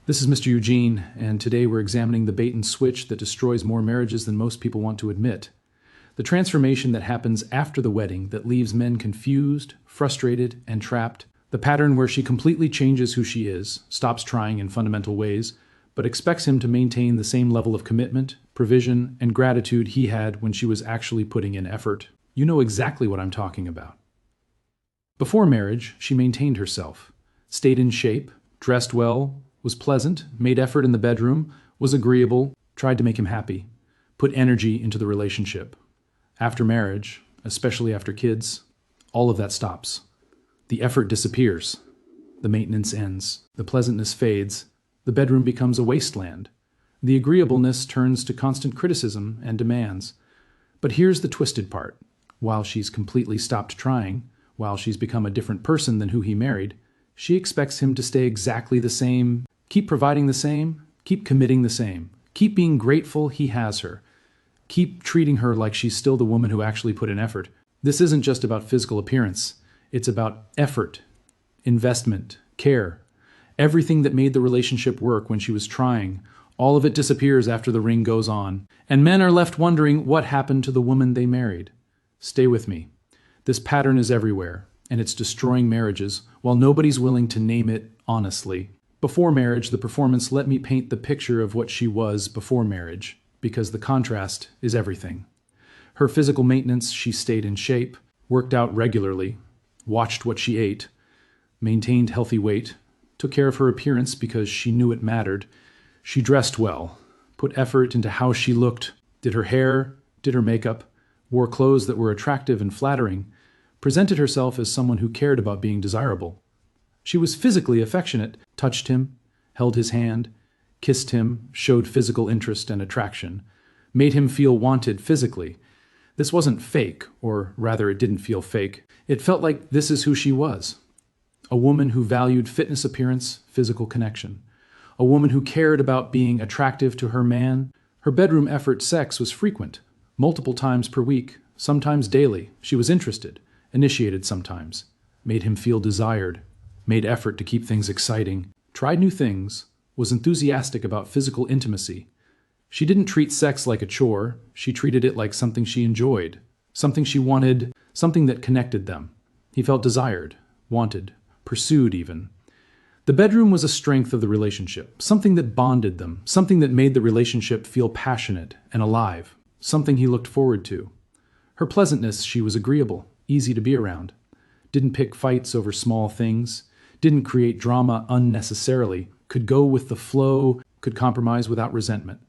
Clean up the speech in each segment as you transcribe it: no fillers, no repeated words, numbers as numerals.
This is Mr. Eugene, and today we're examining the bait and switch that destroys more marriages than most people want to admit. The transformation that happens after the wedding that leaves men confused, frustrated, and trapped. The pattern where she completely changes who she is, stops trying in fundamental ways, but expects him to maintain the same level of commitment, provision, and gratitude he had when she was actually putting in effort. You know exactly what I'm talking about. Before marriage, she maintained herself, stayed in shape, dressed well, was pleasant, made effort in the bedroom, was agreeable, tried to make him happy, put energy into the relationship. After marriage, especially after kids, all of that stops. The effort disappears. The maintenance ends. The pleasantness fades. The bedroom becomes a wasteland. The agreeableness turns to constant criticism and demands. But here's the twisted part. While she's completely stopped trying, while she's become a different person than who he married, she expects him to stay exactly the same, keep providing the same, keep committing the same, keep being grateful he has her, keep treating her like she's still the woman who actually put in effort. This isn't just about physical appearance. It's about effort, investment, care. Everything that made the relationship work when she was trying, all of it disappears after the ring goes on, and men are left wondering what happened to the woman they married. Stay with me. This pattern is everywhere, and it's destroying marriages, while nobody's willing to name it honestly. Before marriage, the performance let me paint the picture of what she was before marriage, because the contrast is everything. Her physical maintenance, she stayed in shape, worked out regularly, watched what she ate, maintained healthy weight, took care of her appearance because she knew it mattered. She dressed well, put effort into how she looked, did her hair, did her makeup, wore clothes that were attractive and flattering, presented herself as someone who cared about being desirable. She was physically affectionate, touched him, held his hand, kissed him, showed physical interest and attraction, made him feel wanted physically. This wasn't fake, or rather it didn't feel fake. It felt like this is who she was. A woman who valued fitness appearance, physical connection. A woman who cared about being attractive to her man. Her bedroom effort sex was frequent, multiple times per week, sometimes daily. She was interested, initiated sometimes, made him feel desired, made effort to keep things exciting, tried new things, was enthusiastic about physical intimacy. She didn't treat sex like a chore. She treated it like something she enjoyed, something she wanted, something that connected them. He felt desired, wanted, pursued even. The bedroom was a strength of the relationship, something that bonded them, something that made the relationship feel passionate and alive, something he looked forward to. Her pleasantness, she was agreeable, easy to be around, didn't pick fights over small things, didn't create drama unnecessarily, could go with the flow, could compromise without resentment.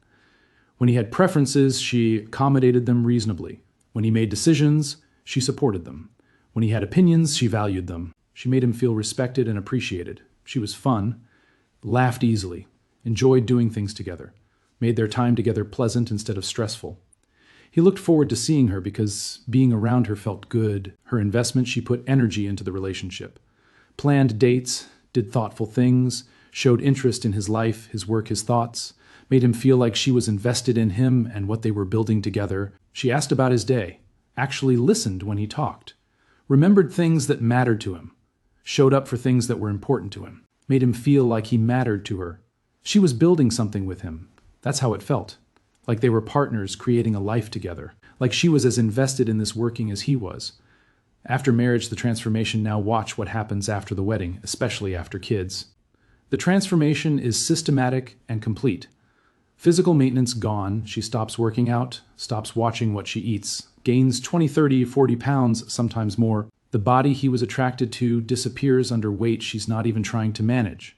When he had preferences, she accommodated them reasonably. When he made decisions, she supported them. When he had opinions, she valued them. She made him feel respected and appreciated. She was fun, laughed easily, enjoyed doing things together, made their time together pleasant instead of stressful. He looked forward to seeing her because being around her felt good. Her investment, she put energy into the relationship. Planned dates, did thoughtful things, showed interest in his life, his work, his thoughts, made him feel like she was invested in him and what they were building together. She asked about his day, actually listened when he talked, remembered things that mattered to him, showed up for things that were important to him, made him feel like he mattered to her. She was building something with him. That's how it felt. Like they were partners creating a life together. Like she was as invested in this working as he was. After marriage, the transformation, now watch what happens after the wedding, especially after kids. The transformation is systematic and complete. Physical maintenance gone. She stops working out, stops watching what she eats, gains 20, 30, 40 pounds, sometimes more. The body he was attracted to disappears under weight she's not even trying to manage.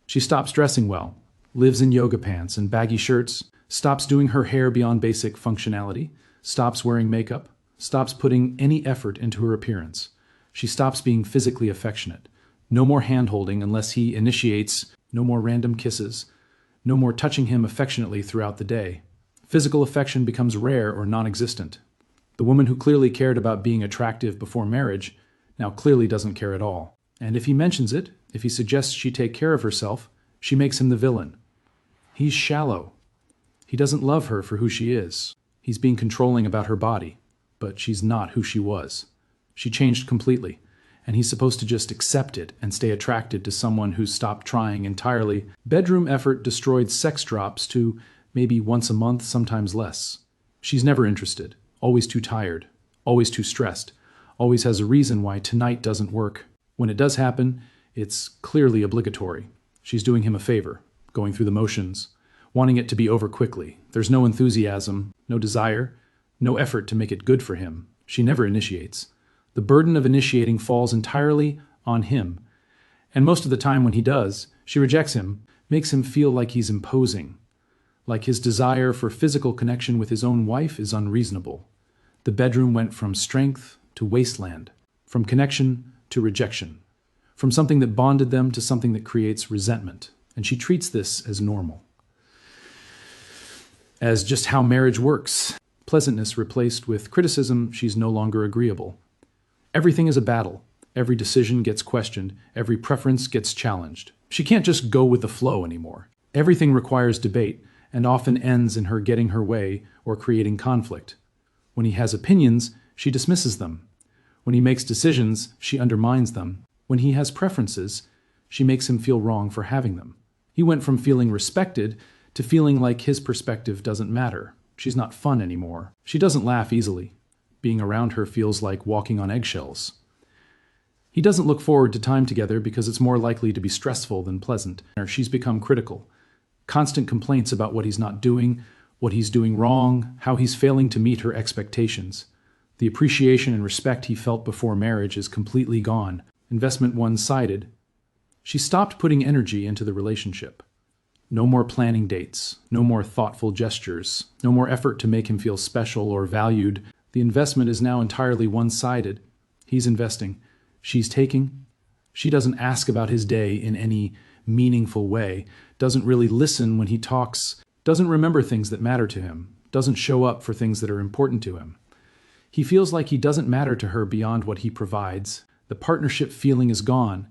She stops dressing well, lives in yoga pants and baggy shirts, stops doing her hair beyond basic functionality, stops wearing makeup, stops putting any effort into her appearance. She stops being physically affectionate. No more hand-holding unless he initiates, no more random kisses, no more touching him affectionately throughout the day. Physical affection becomes rare or non-existent. The woman who clearly cared about being attractive before marriage now clearly doesn't care at all. And if he mentions it, if he suggests she take care of herself, she makes him the villain. He's shallow. He doesn't love her for who she is. He's being controlling about her body, but she's not who she was. She changed completely, and he's supposed to just accept it and stay attracted to someone who's stopped trying entirely. Bedroom effort destroyed sex drops to maybe once a month, sometimes less. She's never interested, always too tired, always too stressed, always has a reason why tonight doesn't work. When it does happen, it's clearly obligatory. She's doing him a favor, going through the motions, wanting it to be over quickly. There's no enthusiasm, no desire, no effort to make it good for him. She never initiates. The burden of initiating falls entirely on him. And most of the time when he does, she rejects him, makes him feel like he's imposing, like his desire for physical connection with his own wife is unreasonable. The bedroom went from strength to wasteland, from connection to rejection, from something that bonded them to something that creates resentment. And she treats this as normal, as just how marriage works. Pleasantness replaced with criticism, she's no longer agreeable. Everything is a battle. Every decision gets questioned. Every preference gets challenged. She can't just go with the flow anymore. Everything requires debate and often ends in her getting her way or creating conflict. When he has opinions, she dismisses them. When he makes decisions, she undermines them. When he has preferences, she makes him feel wrong for having them. He went from feeling respected to feeling like his perspective doesn't matter. She's not fun anymore. She doesn't laugh easily. Being around her feels like walking on eggshells. He doesn't look forward to time together because it's more likely to be stressful than pleasant. She's become critical. Constant complaints about what he's not doing, what he's doing wrong, how he's failing to meet her expectations. The appreciation and respect he felt before marriage is completely gone. Investment one-sided. She stopped putting energy into the relationship. No more planning dates, no more thoughtful gestures, no more effort to make him feel special or valued. The investment is now entirely one-sided. He's investing. She's taking. She doesn't ask about his day in any meaningful way, doesn't really listen when he talks, doesn't remember things that matter to him, doesn't show up for things that are important to him. He feels like he doesn't matter to her beyond what he provides. The partnership feeling is gone.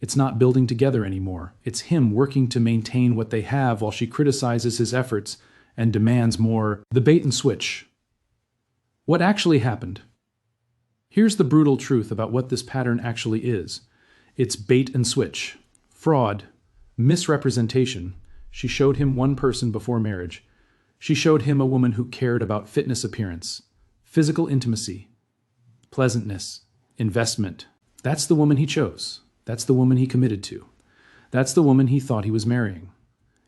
It's not building together anymore. It's him working to maintain what they have while she criticizes his efforts and demands more. The bait and switch. What actually happened? Here's the brutal truth about what this pattern actually is. It's bait and switch, fraud, misrepresentation. She showed him one person before marriage. She showed him a woman who cared about fitness appearance, physical intimacy, pleasantness, investment. That's the woman he chose. That's the woman he committed to. That's the woman he thought he was marrying.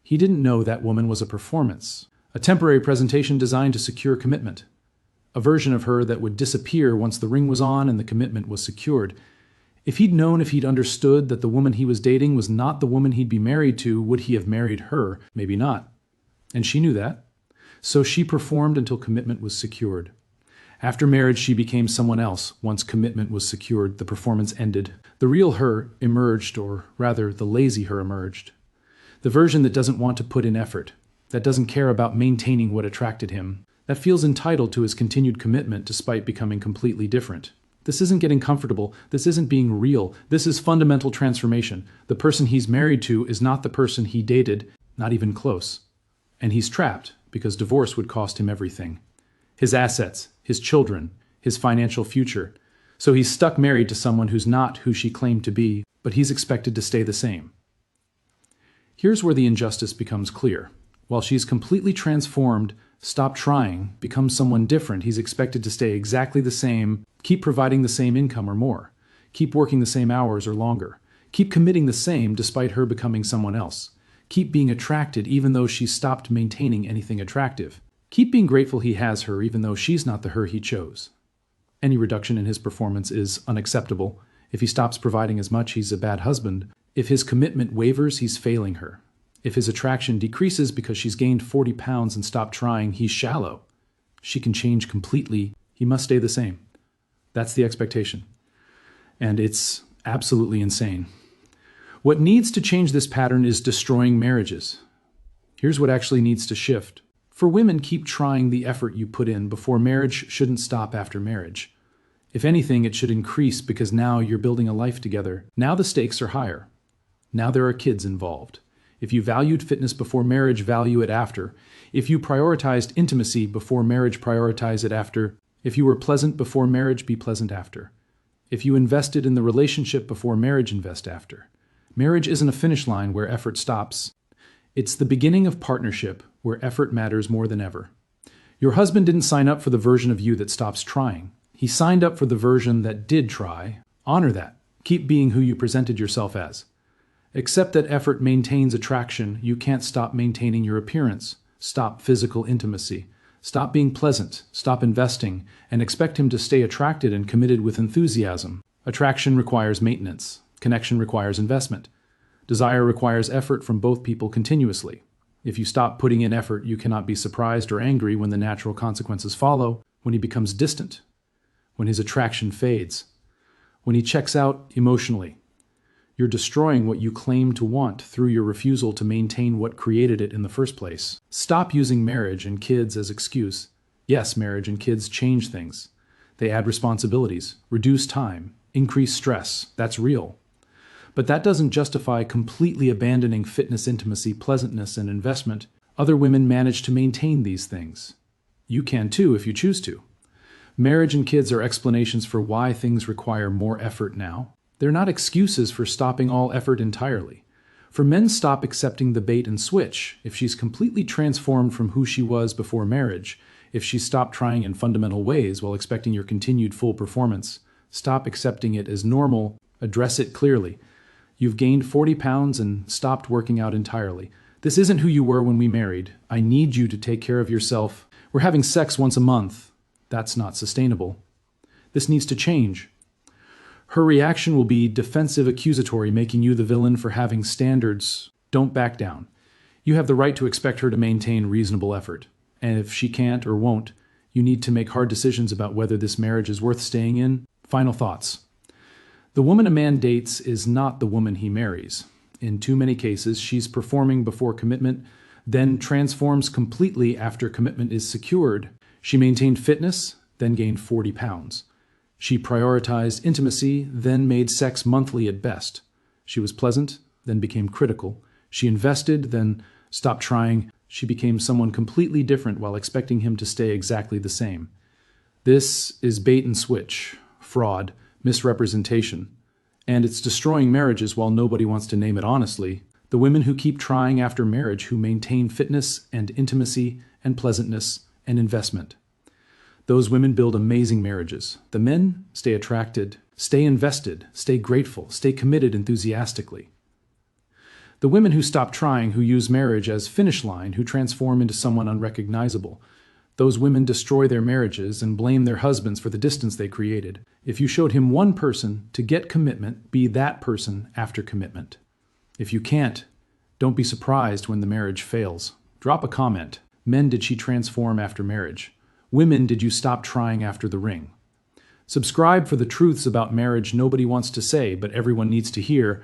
He didn't know that woman was a performance, a temporary presentation designed to secure commitment, a version of her that would disappear once the ring was on and the commitment was secured. If he'd understood that the woman he was dating was not the woman he'd be married to, would he have married her? Maybe not. And she knew that. So she performed until commitment was secured. After marriage, she became someone else. Once commitment was secured, the performance ended. The real her emerged, or rather, the lazy her emerged. The version that doesn't want to put in effort, that doesn't care about maintaining what attracted him, that feels entitled to his continued commitment despite becoming completely different. This isn't getting comfortable. This isn't being real. This is fundamental transformation. The person he's married to is not the person he dated, not even close. And he's trapped because divorce would cost him everything. His assets, his children, his financial future. So he's stuck married to someone who's not who she claimed to be, but he's expected to stay the same. Here's where the injustice becomes clear. While she's completely transformed, stopped trying, become someone different, he's expected to stay exactly the same, keep providing the same income or more, keep working the same hours or longer, keep committing the same despite her becoming someone else, keep being attracted even though she's stopped maintaining anything attractive, keep being grateful he has her even though she's not the her he chose. Any reduction in his performance is unacceptable. If he stops providing as much, he's a bad husband. If his commitment wavers, he's failing her. If his attraction decreases because she's gained 40 pounds and stopped trying, he's shallow. She can change completely. He must stay the same. That's the expectation. And it's absolutely insane. What needs to change this pattern is destroying marriages. Here's what actually needs to shift. For women, keep trying the effort you put in before marriage shouldn't stop after marriage. If anything, it should increase because now you're building a life together. Now the stakes are higher. Now there are kids involved. If you valued fitness before marriage, value it after. If you prioritized intimacy before marriage, prioritize it after. If you were pleasant before marriage, be pleasant after. If you invested in the relationship before marriage, invest after. Marriage isn't a finish line where effort stops. It's the beginning of partnership where effort matters more than ever. Your husband didn't sign up for the version of you that stops trying. He signed up for the version that did try. Honor that. Keep being who you presented yourself as. Accept that effort maintains attraction. You can't stop maintaining your appearance. Stop physical intimacy. Stop being pleasant. Stop investing, and expect him to stay attracted and committed with enthusiasm. Attraction requires maintenance. Connection requires investment. Desire requires effort from both people continuously. If you stop putting in effort, you cannot be surprised or angry when the natural consequences follow, when he becomes distant, when his attraction fades, when he checks out emotionally. You're destroying what you claim to want through your refusal to maintain what created it in the first place. Stop using marriage and kids as excuse. Yes, marriage and kids change things. They add responsibilities, reduce time, increase stress. That's real. But that doesn't justify completely abandoning fitness, intimacy, pleasantness, and investment. Other women manage to maintain these things. You can too if you choose to. Marriage and kids are explanations for why things require more effort now. They're not excuses for stopping all effort entirely. For men, stop accepting the bait and switch. If she's completely transformed from who she was before marriage, if she stopped trying in fundamental ways while expecting your continued full performance, stop accepting it as normal. Address it clearly. You've gained 40 pounds and stopped working out entirely. This isn't who you were when we married. I need you to take care of yourself. We're having sex once a month. That's not sustainable. This needs to change. Her reaction will be defensive, accusatory, making you the villain for having standards. Don't back down. You have the right to expect her to maintain reasonable effort. And if she can't or won't, you need to make hard decisions about whether this marriage is worth staying in. Final thoughts. The woman a man dates is not the woman he marries. In too many cases, she's performing before commitment, then transforms completely after commitment is secured. She maintained fitness, then gained 40 pounds. She prioritized intimacy, then made sex monthly at best. She was pleasant, then became critical. She invested, then stopped trying. She became someone completely different while expecting him to stay exactly the same. This is bait and switch, fraud, misrepresentation, and it's destroying marriages while nobody wants to name it honestly. The women who keep trying after marriage, who maintain fitness and intimacy and pleasantness and investment. Those women build amazing marriages. The men stay attracted, stay invested, stay grateful, stay committed enthusiastically. The women who stop trying, who use marriage as finish line, who transform into someone unrecognizable. Those women destroy their marriages and blame their husbands for the distance they created. If you showed him one person to get commitment, be that person after commitment. If you can't, don't be surprised when the marriage fails. Drop a comment. Men, did she transform after marriage? Women, did you stop trying after the ring? Subscribe for the truths about marriage nobody wants to say, but everyone needs to hear.